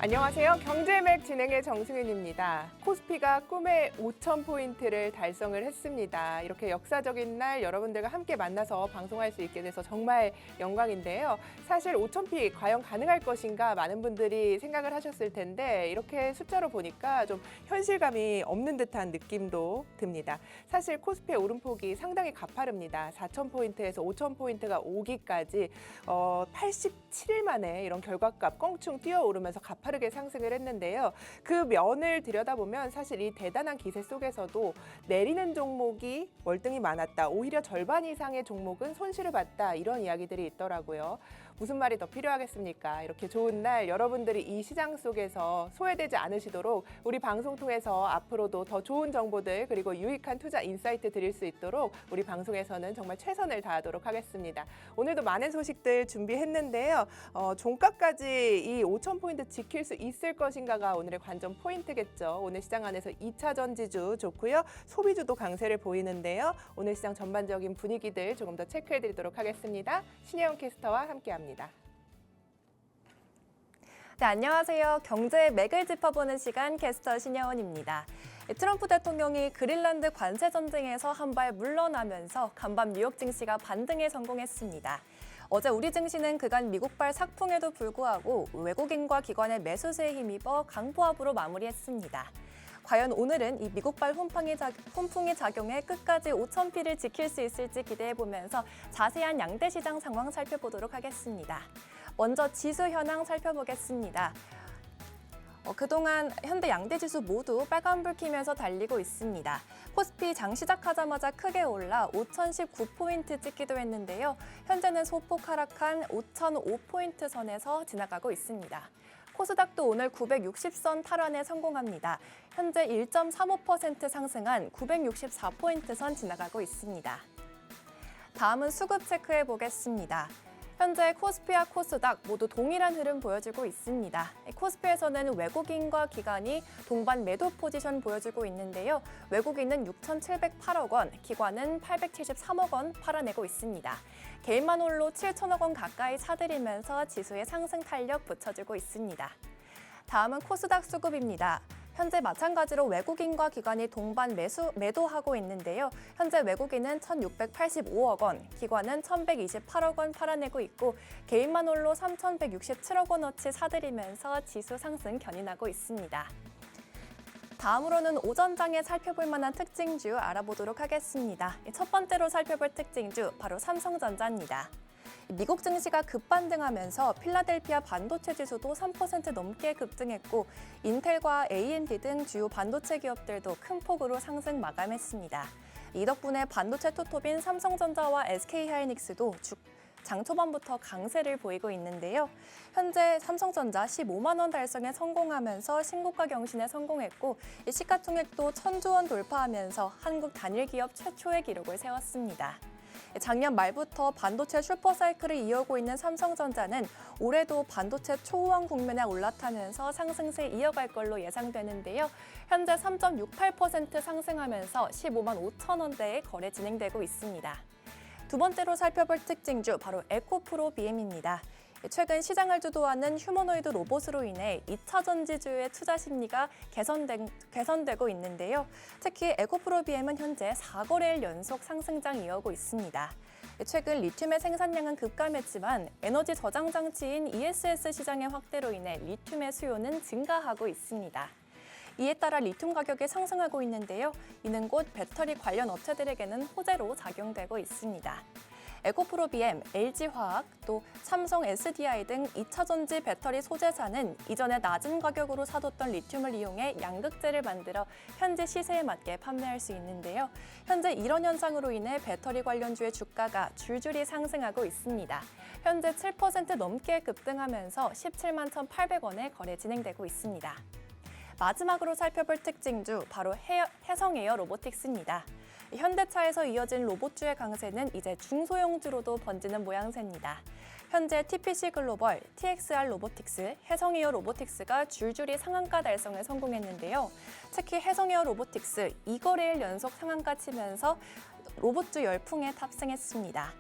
안녕하세요. 경제맥 진행의 정승윤입니다. 코스피가 꿈의 5,000포인트를 달성을 했습니다. 이렇게 역사적인 날 여러분들과 함께 만나서 방송할 수 있게 돼서 정말 영광인데요. 사실 5,000피 과연 가능할 것인가 많은 분들이 생각을 하셨을 텐데 이렇게 숫자로 보니까 좀 현실감이 없는 듯한 느낌도 듭니다. 사실 코스피의 오름폭이 상당히 가파릅니다. 4,000포인트에서 5,000포인트가 오기까지 87일 만에 이런 결과값 껑충 뛰어오르면서 가파르게 상승을 했는데요. 그 면을 들여다보면 사실 이 대단한 기세 속에서도 내리는 종목이 월등히 많았다. 오히려 절반 이상의 종목은 손실을 봤다. 이런 이야기들이 있더라고요. 무슨 말이 더 필요하겠습니까? 이렇게 좋은 날 여러분들이 이 시장 속에서 소외되지 않으시도록 우리 방송 통해서 앞으로도 더 좋은 정보들 그리고 유익한 투자 인사이트 드릴 수 있도록 우리 방송에서는 정말 최선을 다하도록 하겠습니다. 오늘도 많은 소식들 준비했는데요. 종가까지 이 5,000포인트 지킬 수 있을 것인가가 오늘의 관전 포인트겠죠. 오늘 시장 안에서 2차 전지주 좋고요. 소비주도 강세를 보이는데요. 오늘 시장 전반적인 분위기들 조금 더 체크해드리도록 하겠습니다. 신혜영 캐스터와 함께합니다. 네, 안녕하세요. 경제의 맥을 짚어보는 시간 캐스터 신혜원입니다. 트럼프 대통령이 그린란드 관세 전쟁에서 한 발 물러나면서 간밤 뉴욕 증시가 반등에 성공했습니다. 어제 우리 증시는 그간 미국발 삭풍에도 불구하고 외국인과 기관의 매수세에 힘입어 강보합으로 마무리했습니다. 과연 오늘은 이 미국발 훈풍이 작용해 끝까지 5,000피를 지킬 수 있을지 기대해보면서 자세한 양대 시장 상황 살펴보도록 하겠습니다. 먼저 지수 현황 살펴보겠습니다. 그동안 현대 양대 지수 모두 빨간불 켜면서 달리고 있습니다. 코스피 장 시작하자마자 크게 올라 5,019포인트 찍기도 했는데요. 현재는 소폭 하락한 5,005포인트 선에서 지나가고 있습니다. 코스닥도 오늘 960선 탈환에 성공합니다. 현재 1.35% 상승한 964포인트 선 지나가고 있습니다. 다음은 수급 체크해 보겠습니다. 현재 코스피와 코스닥 모두 동일한 흐름 보여주고 있습니다. 코스피에서는 외국인과 기관이 동반 매도 포지션 보여주고 있는데요. 외국인은 6,708억 원, 기관은 873억 원 팔아내고 있습니다. 개인만 홀로 7천억 원 가까이 사들이면서 지수의 상승 탄력 붙여주고 있습니다. 다음은 코스닥 수급입니다. 현재 마찬가지로 외국인과 기관이 동반 매도하고 있는데요. 현재 외국인은 1,685억 원, 기관은 1,128억 원 팔아내고 있고 개인만 홀로 3,167억 원어치 사들이면서 지수 상승 견인하고 있습니다. 다음으로는 오전장에 살펴볼 만한 특징주 알아보도록 하겠습니다. 첫 번째로 살펴볼 특징주 바로 삼성전자입니다. 미국 증시가 급반등하면서 필라델피아 반도체 지수도 3% 넘게 급등했고 인텔과 AMD 등 주요 반도체 기업들도 큰 폭으로 상승 마감했습니다. 이 덕분에 반도체 투톱인 삼성전자와 SK하이닉스도 장 초반부터 강세를 보이고 있는데요. 현재 삼성전자 15만 원 달성에 성공하면서 신고가 경신에 성공했고 시가총액도 1,000조 원 돌파하면서 한국 단일 기업 최초의 기록을 세웠습니다. 작년 말부터 반도체 슈퍼사이클을 이어오고 있는 삼성전자는 올해도 반도체 초호황 국면에 올라타면서 상승세 이어갈 걸로 예상되는데요. 현재 3.68% 상승하면서 15만 5천 원대에 거래 진행되고 있습니다. 두 번째로 살펴볼 특징주 바로 에코프로 BM입니다. 최근 시장을 주도하는 휴머노이드 로봇으로 인해 2차 전지주의 투자 심리가 개선되고 있는데요. 특히 에코프로 BM은 현재 4거래일 연속 상승장 이어오고 있습니다. 최근 리튬의 생산량은 급감했지만 에너지 저장 장치인 ESS 시장의 확대로 인해 리튬의 수요는 증가하고 있습니다. 이에 따라 리튬 가격이 상승하고 있는데요. 이는 곧 배터리 관련 업체들에게는 호재로 작용되고 있습니다. 에코프로 BM, LG화학, 또 삼성 SDI 등 2차 전지 배터리 소재사는 이전에 낮은 가격으로 사뒀던 리튬을 이용해 양극재를 만들어 현재 시세에 맞게 판매할 수 있는데요. 현재 이런 현상으로 인해 배터리 관련주의 주가가 줄줄이 상승하고 있습니다. 현재 7% 넘게 급등하면서 17만 1,800원에 거래 진행되고 있습니다. 마지막으로 살펴볼 특징주 바로 해성에어 로보틱스입니다. 현대차에서 이어진 로봇주의 강세는 이제 중소형주로도 번지는 모양새입니다. 현재 TPC 글로벌, TXR 로보틱스, 해성에어 로보틱스가 줄줄이 상한가 달성에 성공했는데요. 특히 해성에어 로보틱스 2거래일 연속 상한가 치면서 로봇주 열풍에 탑승했습니다.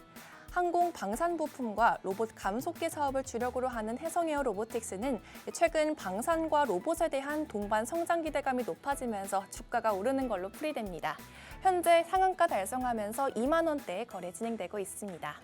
항공 방산 부품과 로봇 감속기 사업을 주력으로 하는 해성에어 로보틱스는 최근 방산과 로봇에 대한 동반 성장 기대감이 높아지면서 주가가 오르는 걸로 풀이됩니다. 현재 상한가 달성하면서 2만 원대에 거래 진행되고 있습니다.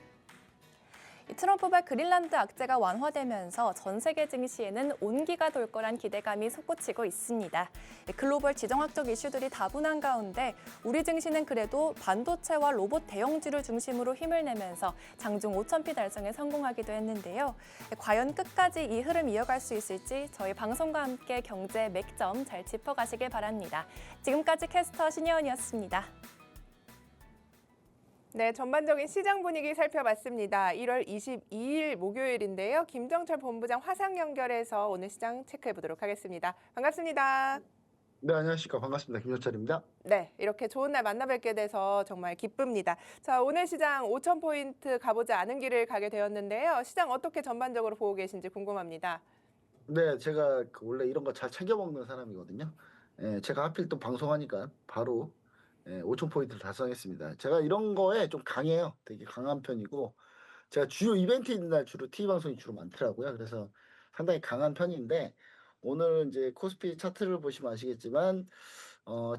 트럼프발 그린란드 악재가 완화되면서 전 세계 증시에는 온기가 돌 거란 기대감이 솟구치고 있습니다. 글로벌 지정학적 이슈들이 다분한 가운데 우리 증시는 그래도 반도체와 로봇 대형주를 중심으로 힘을 내면서 장중 5,000피 달성에 성공하기도 했는데요. 과연 끝까지 이 흐름 이어갈 수 있을지 저희 방송과 함께 경제 맥점 잘 짚어가시길 바랍니다. 지금까지 캐스터 신예원이었습니다. 네, 전반적인 시장 분위기 살펴봤습니다. 1월 22일 목요일인데요. 김정철 본부장 화상 연결해서 오늘 시장 체크해 보도록 하겠습니다. 반갑습니다. 네, 안녕하십니까. 반갑습니다. 김효철입니다. 네, 이렇게 좋은 날 만나 뵙게 돼서 정말 기쁩니다. 자, 오늘 시장 5,000포인트 가보지 않은 길을 가게 되었는데요. 시장 어떻게 전반적으로 보고 계신지 궁금합니다. 네, 제가 원래 이런 거 잘 챙겨 먹는 사람이거든요. 제가 하필 또 방송하니까 바로 5,000포인트를 달성했습니다. 제가 이런 거에 좀 강해요. 되게 강한 편이고, 제가 주요 이벤트 있는 날 주로 TV 방송이 주로 많더라고요. 그래서 상당히 강한 편인데, 오늘 이제 코스피 차트를 보시면 아시겠지만,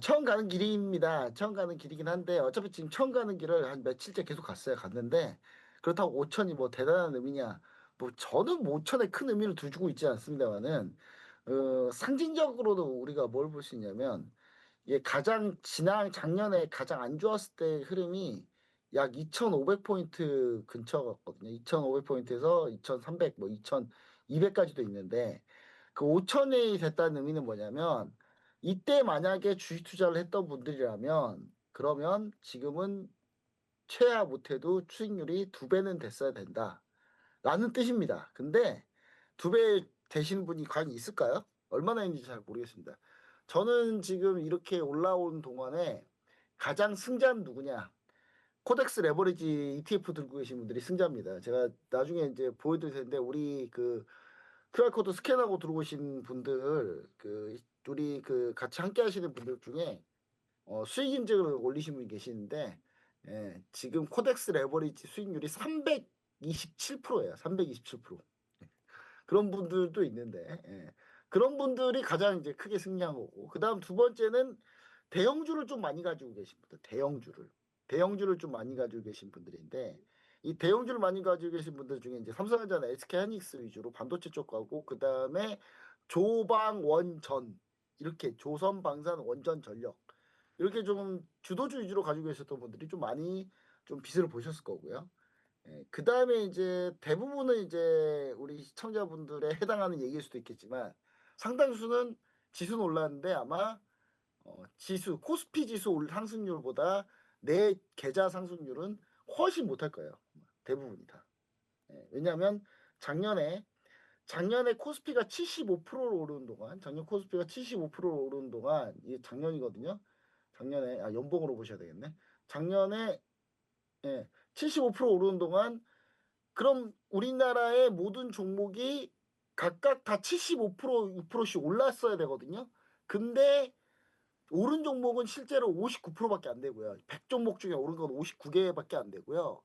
처음 가는 길입니다. 처음 가는 길이긴 한데, 어차피 지금 처음 가는 길을 한 며칠째 계속 갔는데, 그렇다고 5천이 뭐 대단한 의미냐? 뭐 저는 뭐 5천에 큰 의미를 두고 있지 않습니다만은, 상징적으로도 우리가 뭘 볼 수 있냐면, 이게 가장 작년에 가장 안 좋았을 때 흐름이 약 2,500포인트 근처였거든요. 2,500포인트에서 2,300, 뭐 2,200까지도 있는데, 그 5천이 됐다는 의미는 뭐냐면, 이때 만약에 주식 투자를 했던 분들이라면, 그러면 지금은 최하 못해도 수익률이 2배는 됐어야 된다. 라는 뜻입니다. 근데 2배 되시는 분이 과연 있을까요? 얼마나 있는지 잘 모르겠습니다. 저는 지금 이렇게 올라온 동안에 가장 승자는 누구냐? 코덱스 레버리지 ETF 들고 계신 분들이 승자입니다. 제가 나중에 이제 보여드릴 텐데 우리 그 QR코드 스캔하고 들어오신 분들 우리 같이 함께 하시는 분들 중에 수익 인증을 올리신 분이 계시는데 지금 코덱스 레버리지 수익률이 327%예요. 327%. 그런 분들도 있는데 그런 분들이 가장 이제 크게 승리한 거고, 그다음 두 번째는 대형주를 좀 많이 가지고 계신 분들, 대형주를 좀 많이 가지고 계신 분들인데, 이 대형주를 많이 가지고 계신 분들 중에 이제 삼성전자, SK하이닉스 위주로 반도체 쪽 가고, 그다음에 조방원전, 이렇게 조선방산 원전전력, 이렇게 좀 주도주 위주로 가지고 계셨던 분들이 좀 많이 좀 빛을 보셨을 거고요. 그 다음에 이제 대부분은 이제 우리 시청자분들에 해당하는 얘기일 수도 있겠지만, 상당수는 지수는 올랐는데 아마 코스피 지수 상승률보다 내 계좌 상승률은 훨씬 못할 거예요. 대부분이 다. 왜냐하면 작년에 코스피가 75%로 오르는 동안, 작년 코스피가 75%로 오르는 동안, 이게 작년이거든요. 작년에 연봉으로 보셔야 되겠네. 작년에 75% 오르는 동안, 그럼 우리나라의 모든 종목이 각각 다 75%, 6%씩 올랐어야 되거든요. 근데 오른 종목은 실제로 59%밖에 안 되고요. 100종목 중에 오른 건 59개밖에 안 되고요.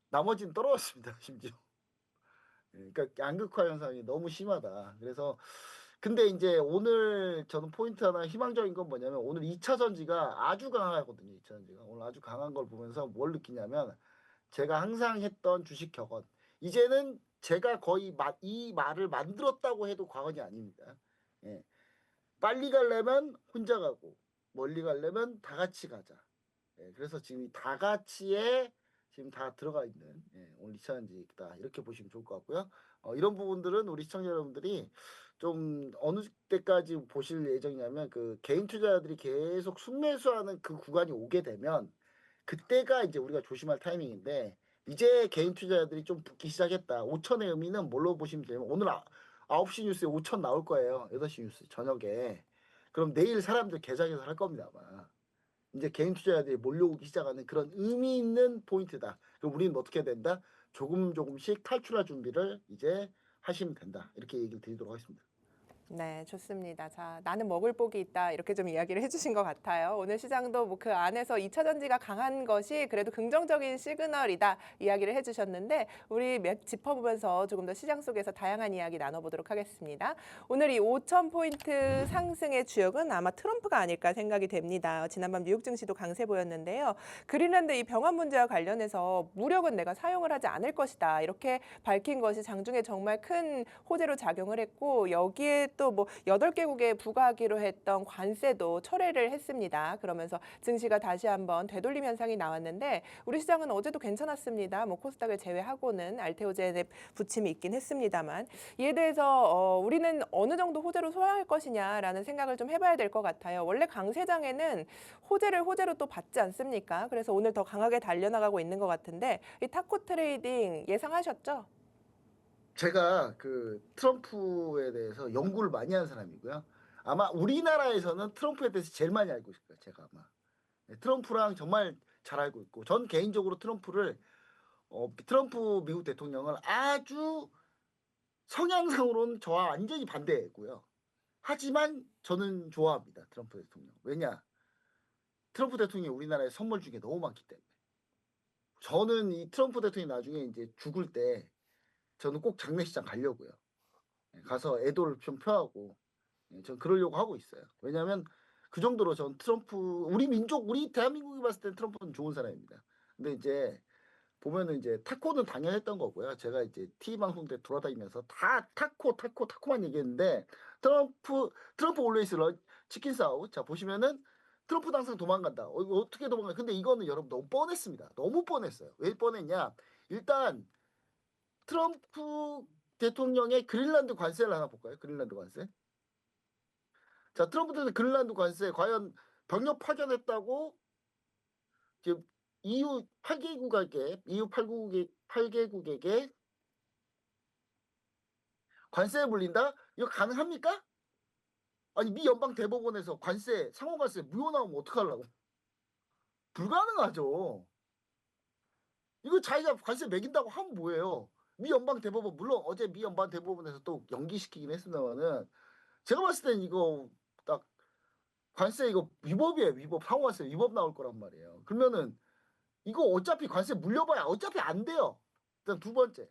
나머지는 떨어졌습니다, 심지어. 그러니까 양극화 현상이 너무 심하다. 그래서 근데 이제 오늘 저는 포인트 하나 희망적인 건 뭐냐면, 오늘 2차 전지가 아주 강하거든요. 2차 전지가 오늘 아주 강한 걸 보면서 뭘 느끼냐면, 제가 항상 했던 주식 격언, 이제는 제가 거의 이 말을 만들었다고 해도 과언이 아닙니다. 빨리 가려면 혼자 가고, 멀리 가려면 다 같이 가자. 그래서 지금 이 다 같이에 지금 다 들어가 있는 오늘 2차 전지다, 이렇게 보시면 좋을 것 같고요. 이런 부분들은 우리 시청자 여러분들이 좀 어느 때까지 보실 예정이냐면, 그 개인 투자자들이 계속 순매수하는 그 구간이 오게 되면 그때가 이제 우리가 조심할 타이밍인데, 이제 개인 투자자들이 좀 붙기 시작했다. 5천의 의미는 뭘로 보시면 되냐면, 오늘 9시 뉴스에 5천 나올 거예요. 8시 뉴스 저녁에. 그럼 내일 사람들 계좌 개설할 겁니다, 아마. 이제 개인 투자자들이 몰려오기 시작하는 그런 의미 있는 포인트다. 그럼 우리는 어떻게 된다? 조금씩 탈출할 준비를 이제 하시면 된다. 이렇게 얘기를 드리도록 하겠습니다. 네, 좋습니다. 자, 나는 먹을 복이 있다. 이렇게 좀 이야기를 해주신 것 같아요. 오늘 시장도 뭐 그 안에서 2차 전지가 강한 것이 그래도 긍정적인 시그널이다. 이야기를 해주셨는데 우리 맥 짚어보면서 조금 더 시장 속에서 다양한 이야기 나눠보도록 하겠습니다. 오늘 이 5,000포인트 상승의 주역은 아마 트럼프가 아닐까 생각이 됩니다. 지난밤 뉴욕 증시도 강세 보였는데요. 그린란드 이 병원 문제와 관련해서 무력은 내가 사용을 하지 않을 것이다. 이렇게 밝힌 것이 장중에 정말 큰 호재로 작용을 했고 여기에 또 뭐 8개국에 부과하기로 했던 관세도 철회를 했습니다. 그러면서 증시가 다시 한번 되돌림 현상이 나왔는데 우리 시장은 어제도 괜찮았습니다. 뭐 코스닥을 제외하고는 알테오젠의 부침이 있긴 했습니다만 이에 대해서 우리는 어느 정도 호재로 소화할 것이냐라는 생각을 좀 해봐야 될 것 같아요. 원래 강세장에는 호재로 또 받지 않습니까? 그래서 오늘 더 강하게 달려나가고 있는 것 같은데 이 타코 트레이딩 예상하셨죠? 제가 그 트럼프에 대해서 연구를 많이 한 사람이고요. 아마 우리나라에서는 트럼프에 대해서 제일 많이 알고 있을 거예요. 제가 아마. 네, 트럼프랑 정말 잘 알고 있고 전 개인적으로 트럼프 미국 대통령을 아주 성향상으로는 저와 완전히 반대고요. 하지만 저는 좋아합니다. 트럼프 대통령. 왜냐? 트럼프 대통령이 우리나라에 선물 중에 너무 많기 때문에. 저는 이 트럼프 대통령이 나중에 이제 죽을 때 저는 꼭 장례식장 가려고요. 가서 애도를 좀 표하고 전 그러려고 하고 있어요. 왜냐하면 그 정도로 전 트럼프 우리 민족 우리 대한민국이 봤을 때 트럼프는 좋은 사람입니다. 근데 이제 보면은 이제 타코는 당연했던 거고요. 제가 이제 TV 방송 때 돌아다니면서 다 타코만 얘기했는데 트럼프 올웨이스 치킨 싸우. 자 보시면은 트럼프 당장 도망간다. 이거 어떻게 도망가? 근데 이거는 여러분 너무 뻔했습니다. 너무 뻔했어요. 왜 뻔했냐? 일단 트럼프 대통령의 그린란드 관세를 하나 볼까요? 그린란드 관세. 자, 트럼프 대통령 그린란드 관세 과연 병력 파견했다고 지금 EU 8개국에게 EU 8개국에게 관세에 물린다? 이거 가능합니까? 아니 미 연방 대법원에서 관세 상호 관세 무효 나오면 어떡하려고? 불가능하죠. 이거 자기가 관세 매긴다고 하면 뭐예요? 미 연방 대법원 물론 어제 미 연방 대법원에서 또 연기시키긴 했습니다만은 제가 봤을 땐 이거 딱 관세 이거 위법이에요. 위법 상호 관세 위법 나올 거란 말이에요. 그러면은 이거 어차피 관세 물려봐야 어차피 안 돼요. 일단 두 번째.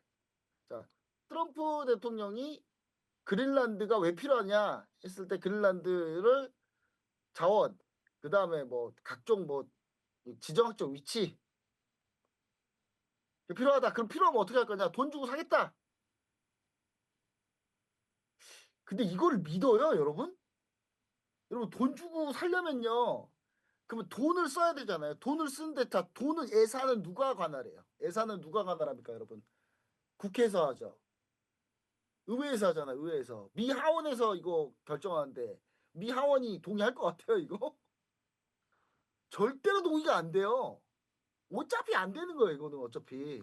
자, 트럼프 대통령이 그린란드가 왜 필요하냐 했을 때 그린란드를 자원, 그 다음에 뭐 각종 뭐 지정학적 위치 필요하다. 그럼 필요하면 어떻게 할 거냐? 돈 주고 사겠다. 근데 이걸 믿어요, 여러분? 여러분 돈 주고 살려면요. 그러면 돈을 써야 되잖아요. 돈을 쓰는데 다 돈은 예산은 누가 관할해요? 예산은 누가 관할합니까, 여러분? 국회에서 하죠. 의회에서 하잖아요. 의회에서. 미 하원에서 이거 결정하는데 미 하원이 동의할 것 같아요, 이거? 절대로 동의가 안 돼요. 어차피 안 되는 거예요, 이거는 어차피.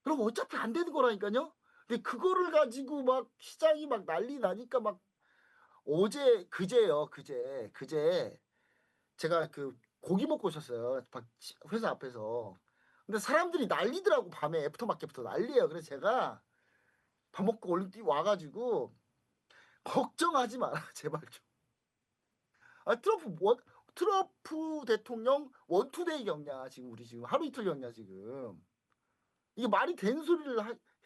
그럼 어차피 안 되는 거라니까요? 근데 그거를 가지고 막 시장이 막 난리 나니까 막 그제 제가 그 고기 먹고 있었어요. 회사 앞에서. 근데 사람들이 난리더라고, 밤에 애프터마켓부터 난리예요. 그래서 제가 밥 먹고 얼른 뛰 와가지고 걱정하지 마라, 제발 좀. 아, 트럼프 대통령 원투데이 경냐, 지금 우리 지금 하루 이틀 경냐, 지금. 이게 말이 되는 소리를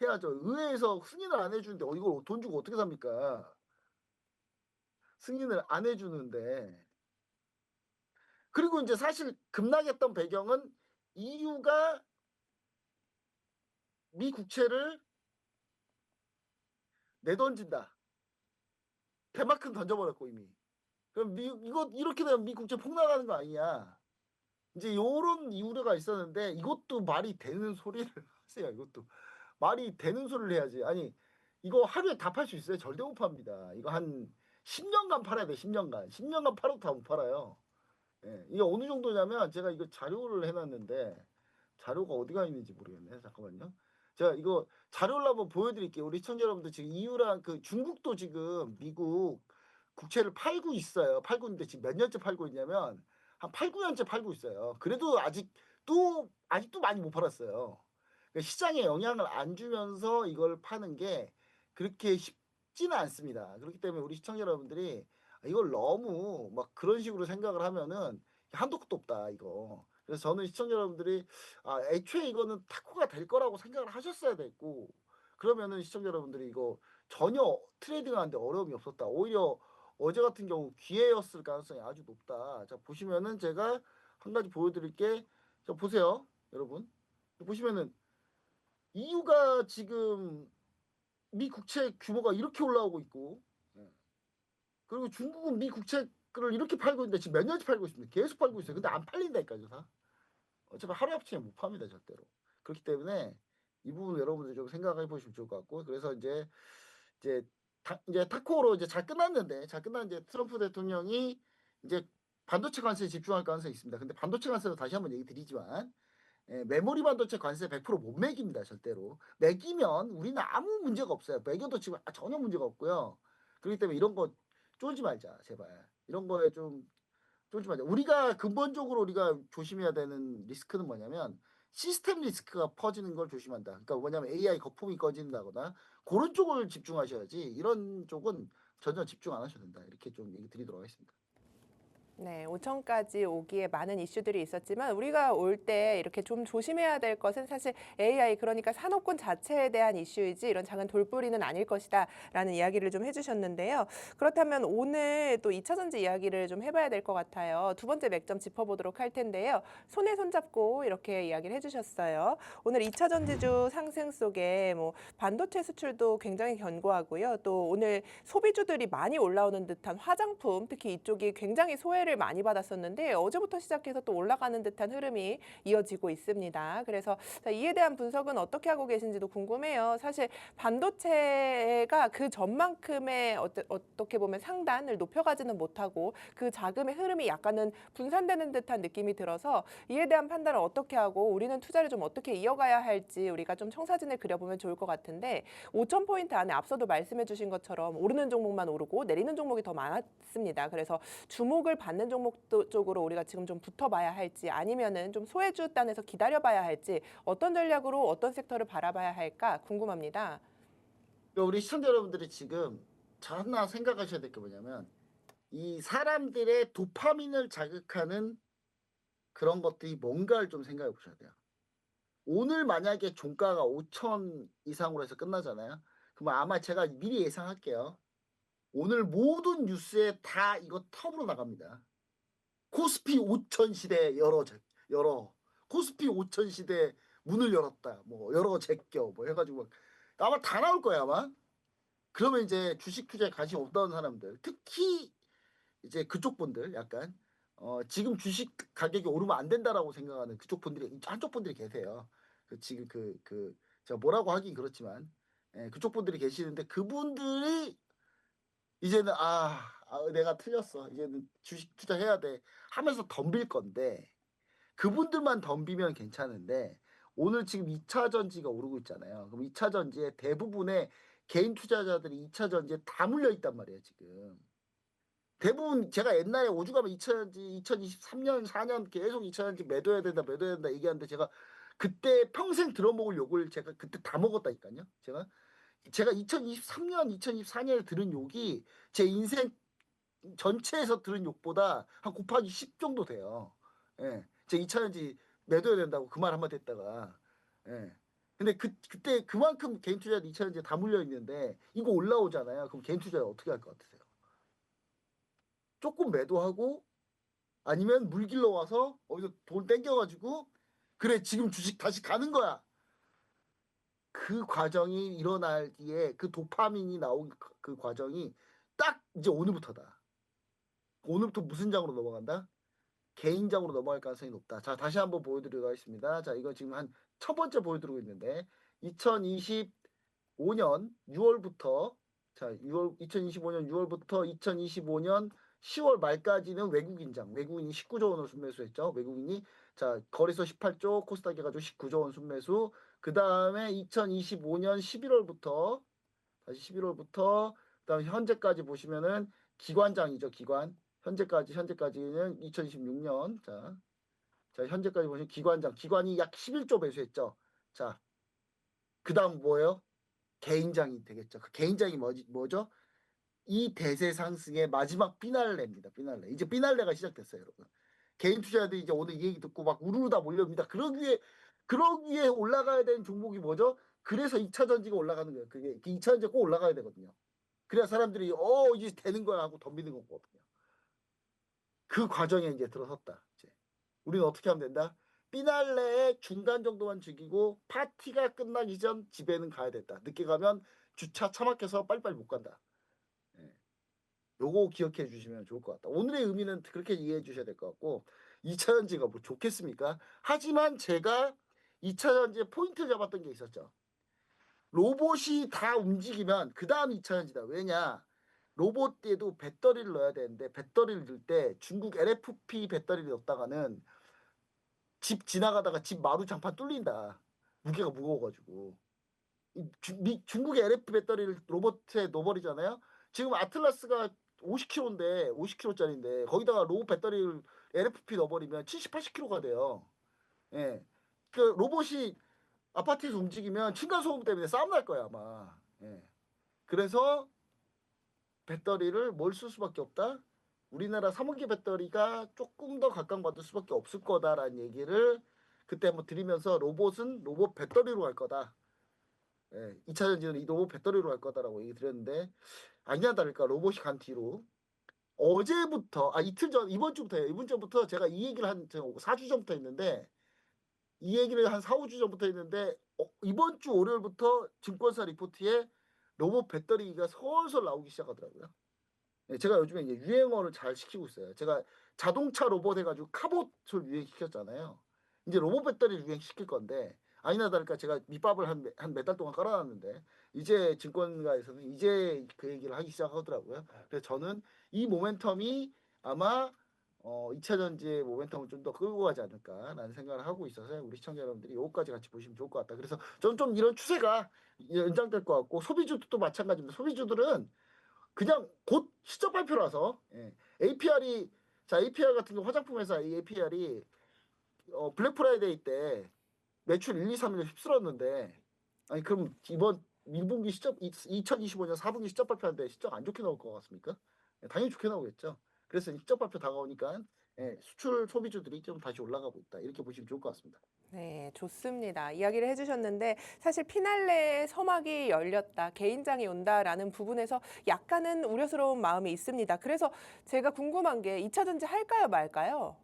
해야죠. 의회에서 승인을 안 해주는데 이걸 돈 주고 어떻게 삽니까? 승인을 안 해주는데. 그리고 이제 사실 급락했던 배경은 EU가 미 국채를 내던진다. 대만큼 던져버렸고 이미. 그럼 이거 이렇게 되면 미 국채 폭락하는 거 아니냐? 이제 요런 우려가 있었는데 이것도 말이 되는 소리를 하세요. 이것도 말이 되는 소리를 해야지. 아니 이거 하루에 다 팔 수 있어요? 절대 못 팝니다. 이거 한 10년간 팔아야 돼. 10년간. 10년간 팔아도 다 못 팔아요. 예, 이게 어느 정도냐면 제가 이거 자료를 해놨는데 자료가 어디가 있는지 모르겠네. 잠깐만요. 제가 이거 자료를 한번 보여드릴게요. 우리 시청자 여러분들 지금 이유랑 그 중국도 지금 미국 국채를 팔고 있어요. 팔고 있는데 지금 몇 년째 팔고 있냐면 한 8, 9년째 팔고 있어요. 그래도 아직도 많이 못 팔았어요. 그러니까 시장에 영향을 안 주면서 이걸 파는 게 그렇게 쉽지는 않습니다. 그렇기 때문에 우리 시청자 여러분들이 이걸 너무 막 그런 식으로 생각을 하면은 한도 끝도 없다 이거. 그래서 저는 시청자 여러분들이 애초에 이거는 타코가 될 거라고 생각을 하셨어야 됐고, 그러면은 시청자 여러분들이 이거 전혀 트레이딩하는데 어려움이 없었다. 오히려 어제 같은 경우 기회였을 가능성이 아주 높다. 자, 보시면은 제가 한 가지 보여드릴게. 자, 보세요 여러분. 보시면은 이유가 지금 미 국채 규모가 이렇게 올라오고 있고, 예. 그리고 중국은 미 국채를 이렇게 팔고 있는데 지금 몇 년째 팔고 있습니다. 계속 팔고 있어요. 근데 안 팔린다니까요, 다. 어차피 하루 합치면 못 팝니다, 절대로. 그렇기 때문에 이 부분 여러분들 좀 생각해 보시면 좋을 것 같고, 그래서 이제 이제 타코로 이제 잘 끝났는데 트럼프 대통령이 이제 반도체 관세에 집중할 가능성이 있습니다. 근데 반도체 관세도 다시 한번 얘기 드리지만, 메모리 반도체 관세 100%못 매깁니다, 절대로. 매기면 우리는 아무 문제가 없어요. 매겨도 지금 전혀 문제가 없고요. 그렇기 때문에 이런 거 쫄지 말자, 제발. 이런 거에 좀 쫄지 말자. 우리가 근본적으로 우리가 조심해야 되는 리스크는 뭐냐면 시스템 리스크가 퍼지는 걸 조심한다. 그러니까 뭐냐면 AI 거품이 꺼진다거나 그런 쪽을 집중하셔야지, 이런 쪽은 전혀 집중 안 하셔도 된다. 이렇게 좀 얘기 드리도록 하겠습니다. 네, 5천까지 오기에 많은 이슈들이 있었지만 우리가 올 때 이렇게 좀 조심해야 될 것은 사실 AI, 그러니까 산업군 자체에 대한 이슈이지 이런 작은 돌뿌리는 아닐 것이다라는 이야기를 좀 해주셨는데요. 그렇다면 오늘 또 2차 전지 이야기를 좀 해봐야 될 것 같아요. 두 번째 맥점 짚어보도록 할 텐데요. 손에 손잡고 이렇게 이야기를 해주셨어요. 오늘 2차 전지주 상승 속에 뭐 반도체 수출도 굉장히 견고하고요. 또 오늘 소비주들이 많이 올라오는 듯한 화장품, 특히 이쪽이 굉장히 소외를 많이 받았었는데 어제부터 시작해서 또 올라가는 듯한 흐름이 이어지고 있습니다. 그래서 이에 대한 분석은 어떻게 하고 계신지도 궁금해요. 사실 반도체가 그 전만큼의 어떻게 보면 상단을 높여가지는 못하고 그 자금의 흐름이 약간은 분산되는 듯한 느낌이 들어서 이에 대한 판단을 어떻게 하고 우리는 투자를 좀 어떻게 이어가야 할지 우리가 좀 청사진을 그려보면 좋을 것 같은데, 5천 포인트 안에 앞서도 말씀해 주신 것처럼 오르는 종목만 오르고 내리는 종목이 더 많았습니다. 그래서 주목을 받는 종목 쪽으로 우리가 지금 좀 붙어봐야 할지, 아니면은 좀 소외주 단에서 기다려봐야 할지, 어떤 전략으로 어떤 섹터를 바라봐야 할까 궁금합니다. 그러니까 우리 시청자 여러분들이 지금 하나 생각하셔야 될 게 뭐냐면, 이 사람들의 도파민을 자극하는 그런 것들이 뭔가를 좀 생각해 보셔야 돼요. 오늘 만약에 종가가 5천 이상으로 해서 끝나잖아요. 그러면 아마 제가 미리 예상할게요. 오늘 모든 뉴스에 다 이거 톱으로 나갑니다. 코스피 5천 시대 열어 코스피 5천 시대 문을 열었다, 뭐 열어 제껴 뭐 해가지고 아마 다 나올 거야 아마. 그러면 이제 주식 투자에 관심 없던 사람들, 특히 이제 그쪽 분들, 약간 지금 주식 가격이 오르면 안 된다라고 생각하는 그쪽 분들이, 한쪽 분들이 계세요. 지금 제가 뭐라고 하긴 그렇지만, 그쪽 분들이 계시는데 그분들이 이제는 내가 틀렸어, 이제는 주식 투자해야 돼 하면서 덤빌 건데, 그분들만 덤비면 괜찮은데 오늘 지금 2차 전지가 오르고 있잖아요. 그럼 2차 전지에 대부분의 개인 투자자들이 2차 전지에 다 물려 있단 말이에요, 지금. 대부분 제가 옛날에 오죽하면 2023년 4년 계속 2차 전지 매도해야 된다 얘기하는데, 제가 그때 평생 들어먹을 욕을 제가 그때 다 먹었다니까요. 제가 2023년 2024년에 들은 욕이 제 인생 전체에서 들은 욕보다 한 곱하기 10 정도 돼요. 예. 제 2차 전지 매도해야 된다고 그 말 한마디 했다가. 예. 근데 그때 그만큼 개인 투자자 2차 전지에 다 물려 있는데 이거 올라오잖아요. 그럼 개인 투자자 어떻게 할 것 같으세요? 조금 매도하고, 아니면 물길러 와서 어디서 돈 땡겨가지고 그래 지금 주식 다시 가는 거야. 그 과정이 일어날 뒤에 그 도파민이 나온 그 과정이 딱 이제 오늘부터다. 오늘부터 무슨 장으로 넘어간다? 개인장으로 넘어갈 가능성이 높다. 자, 다시 한번 보여드리도록 하겠습니다. 자, 이거 지금 한 첫 번째 보여드리고 있는데 2025년 6월부터, 2025년 6월부터 2025년 10월 말까지는 외국인이 19조 원을 순매수했죠. 외국인이, 자, 거래소 18조, 코스닥 해가지고 19조 원 순매수. 그 다음에 2025년 11월부터, 다시 11월부터 그다음 현재까지 보시면은 기관장이죠, 기관. 현재까지는 2026년. 자, 현재까지 보시면 기관이 약 11조 매수했죠. 자, 그다음 뭐예요? 개인장이 되겠죠. 그 개인장이 뭐죠? 이 대세 상승의 마지막 피날레입니다. 피날레. 이제 피날레가 시작됐어요, 여러분. 개인 투자자들이 이제 오늘 이 얘기 듣고 막 우르르 다 몰려옵니다. 그러기에 올라가야 되는 종목이 뭐죠? 그래서 2차 전지가 올라가는 거예요. 그게 2차 전지가 꼭 올라가야 되거든요. 그래야 사람들이 이제 되는 거야 하고 덤비는 거거든요. 그 과정에 이제 들어섰다. 이제 우리는 어떻게 하면 된다? 피날레의 중간 정도만 즐기고 파티가 끝나기 전 집에는 가야 된다. 늦게 가면 주차 차 막혀서 빨리빨리 못 간다. 예. 요거 기억해 주시면 좋을 것 같다. 오늘의 의미는 그렇게 이해해 주셔야 될 것 같고 2차 전지가 뭐 좋겠습니까? 하지만 제가 2차 전지에 포인트를 잡았던 게 있었죠. 로봇이 다 움직이면 그 다음 2차 전지다. 왜냐? 로봇에도 배터리를 넣어야 되는데 배터리를 넣을 때 중국 LFP 배터리를 넣었다가는 집 지나가다가 집 마루 장판 뚫린다. 무게가 무거워가지고. 중국의 LFP 배터리를 로봇에 넣어버리잖아요. 지금 아틀라스가 50kg인데 50kg짜리인데 거기다가 로봇 배터리를 LFP 넣어버리면 70, 80kg가 돼요. 예. 그 로봇이 아파트에서 움직이면 층간소음 때문에 싸움 날 거야 아마. 예. 그래서 배터리를 뭘 쓸 수밖에 없다. 우리나라 3원기 배터리가 조금 더 각광받을 수밖에 없을 거다라는 얘기를 그때 한번 드리면서 로봇은 로봇 배터리로 갈 거다. 예, 2차 전지는 이 로봇 배터리로 갈 거다라고 얘기 드렸는데 아니나 다를까 로봇이 간 뒤로 어제부터 이틀 전 이번 주부터예요. 이번 주부터 제가 이 얘기를 한 4주 전부터 했는데 이 얘기를 한 4, 5주 전부터 했는데 이번 주 월요일부터 증권사 리포트에 로봇 배터리가 솔솔 나오기 시작하더라고요. 네, 제가 요즘에 이제 유행어를 잘 시키고 있어요. 제가 자동차 로봇 해가지고 카봇을 유행시켰잖아요. 이제 로봇 배터리를 유행시킬 건데 아니나 다를까 제가 밑밥을 한 몇 달 동안 깔아놨는데 이제 증권가에서는 이제 그 얘기를 하기 시작하더라고요. 그래서 저는 이 모멘텀이 아마 2차 전지의 모멘텀을 좀 더 끌고 가지 않을까라는 생각을 하고 있어서 우리 시청자 여러분들이 요거까지 같이 보시면 좋을 것 같다. 그래서 저는 좀 이런 추세가 연장될 것 같고 소비주도 마찬가지입니다. 소비주들은 그냥 곧 실적 발표라서 APR 같은 경우 화장품 회사 이 APR이 블랙 프라이데이 때 매출 1, 2, 3일 휩쓸었는데 아니 그럼 이번 1분기 실적 2025년 4분기 실적 발표하는데 실적 안 좋게 나올 것 같습니까? 당연히 좋게 나오겠죠. 그래서 실적 발표 다가오니까 수출 소비주들이 좀 다시 올라가고 있다. 이렇게 보시면 좋을 것 같습니다. 네, 좋습니다. 이야기를 해주셨는데 사실 피날레의 서막이 열렸다, 개인장이 온다라는 부분에서 약간은 우려스러운 마음이 있습니다. 그래서 제가 궁금한 게 2차 전지 할까요, 말까요?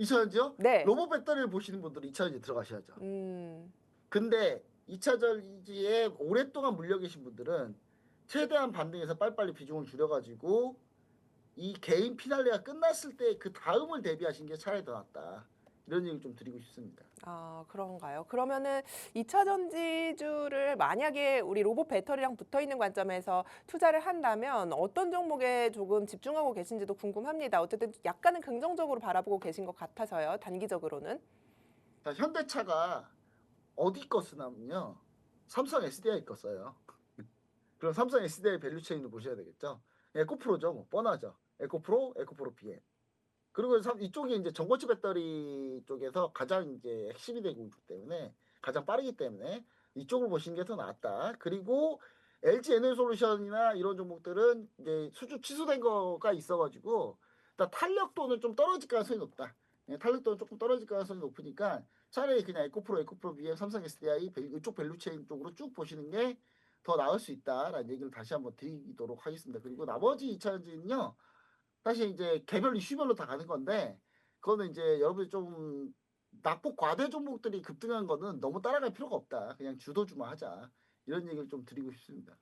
2차 전지요? 네. 로봇 배터리를 보시는 분들은 2차 전지 들어가셔야죠. 음, 근데 2차 전지에 오랫동안 물려 계신 분들은 최대한 반등해서 빨리빨리 비중을 줄여가지고 이 개인 피날레가 끝났을 때 그 다음을 대비하신 게 차라리 더 낫다. 이런 얘기 좀 드리고 싶습니다. 그런가요? 그러면은 2차 전지주를 만약에 우리 로봇 배터리랑 붙어 있는 관점에서 투자를 한다면 어떤 종목에 조금 집중하고 계신지도 궁금합니다. 어쨌든 약간은 긍정적으로 바라보고 계신 것 같아서요. 단기적으로는. 자, 현대차가 어디 거 쓰냐면요. 삼성 SDI 거 써요. 그럼 삼성 SDI 밸류체인을 보셔야 되겠죠. 에코프로죠. 뭐 뻔하죠. 에코프로 BM. 그리고 이쪽이 이제 전고체 배터리 쪽에서 가장 이제 핵심이 되고 있기 때문에 가장 빠르기 때문에 이쪽을 보시는 게 더 낫다. 그리고 LG 에너솔루션이나 이런 종목들은 이제 수주 취소된 거가 있어가지고 일단 탄력도는 좀 떨어질 가능성이 높다. 탄력도는 조금 떨어질 가능성이 높으니까 차라리 그냥 에코프로 BM, 삼성 SDI 이쪽 밸류체인 쪽으로 쭉 보시는 게 더 나을 수 있다라는 얘기를 다시 한번 드리도록 하겠습니다. 그리고 나머지 2차 전지는요. 사실 이제 개별 이슈별로 다 가는 건데 그거는 이제 여러분이 좀 낙폭 과대 종목들이 급등한 거는 너무 따라갈 필요가 없다. 그냥 주도주만 하자. 이런 얘기를 좀 드리고 싶습니다.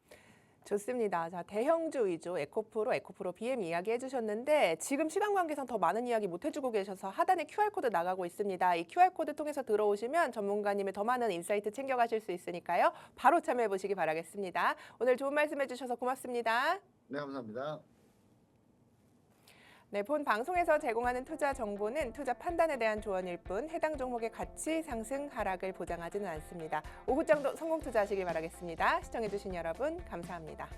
좋습니다. 자, 대형주 위주 에코프로 BM 이야기 해주셨는데 지금 시간 관계상 더 많은 이야기 못 해주고 계셔서 하단에 QR코드 나가고 있습니다. 이 QR코드 통해서 들어오시면 전문가님의 더 많은 인사이트 챙겨가실 수 있으니까요. 바로 참여해 보시기 바라겠습니다. 오늘 좋은 말씀 해주셔서 고맙습니다. 네, 감사합니다. 네, 본 방송에서 제공하는 투자 정보는 투자 판단에 대한 조언일 뿐 해당 종목의 가치, 상승, 하락을 보장하지는 않습니다. 오후장도 성공 투자하시길 바라겠습니다. 시청해주신 여러분 감사합니다.